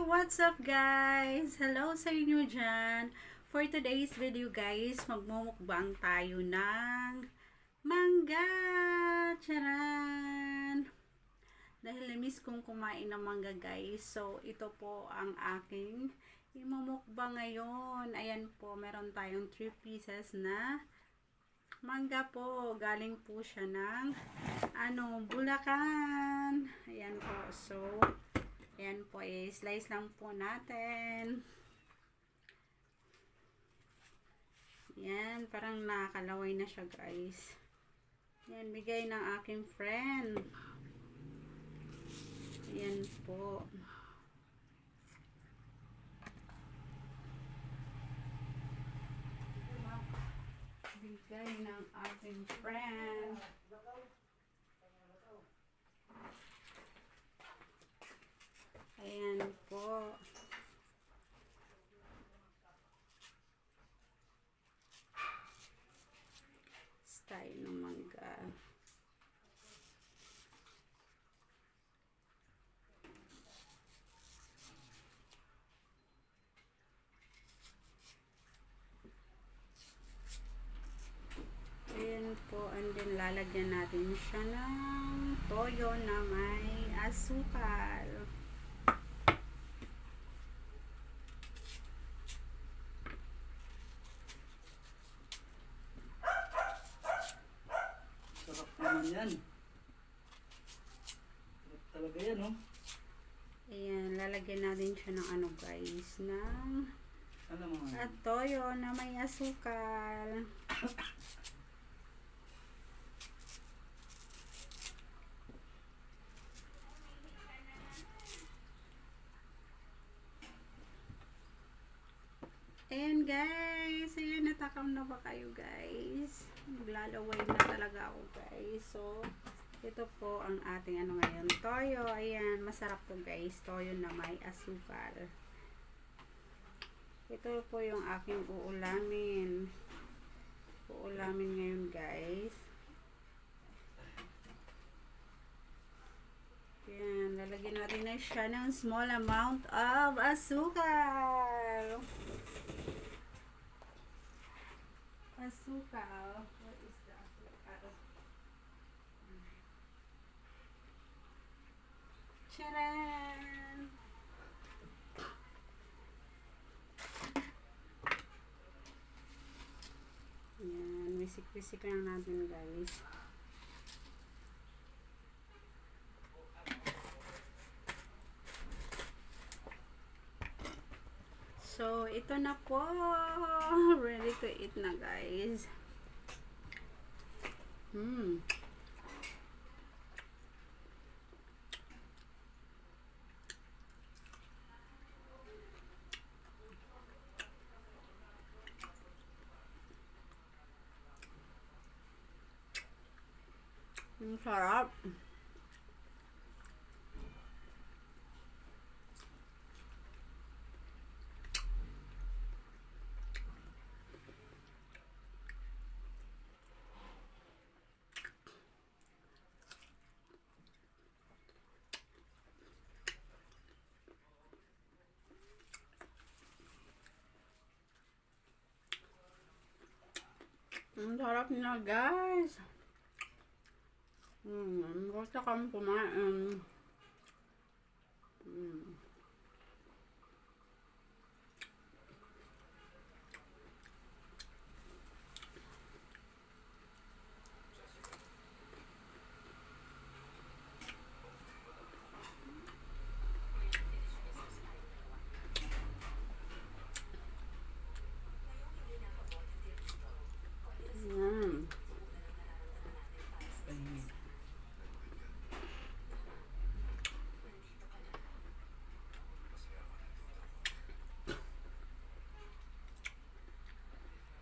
What's up guys? Hello sa inyo dyan. For today's video guys, magmumukbang tayo ng mangga. Charan! Dahil na-miss kong kumain ng mangga guys. So, ito po ang aking imumukbang ngayon. Ayan po, meron tayong 3 pieces na mangga po. Galing po siya ng Bulacan. Ayan po. So, ayan po, slice lang po natin. Ayan, parang nakakalaway na siya guys. Ayan, bigay ng aking friend. Ayan po. Bigay ng aking friend. Ayan po. Style ng mangga. Ayan po. And then lalagyan natin siya ng toyo na may asukal. Sarap naman yan. Sarap talaga yan, oh. Ayan, lalagyan natin siya ng guys, ng Alam mo nga. toyo na may asukal. Ayan guys, ayan, natakam na ba kayo guys? Maglalaway na talaga ako guys. So, ito po ang ating ngayon, toyo. Ayan, masarap to guys, toyo na may asukal. Ito po yung aking uulamin. Uulamin ngayon guys. Ayan, lalagyan natin na siya ng small amount of asukal. Asukal. What is the asukal? Charan! Ayan, wisik-wisik lang natin guys. So, ito na po. Ready to eat na guys. Ang sarap. Ang sarap na guys. Gusto kang kumain.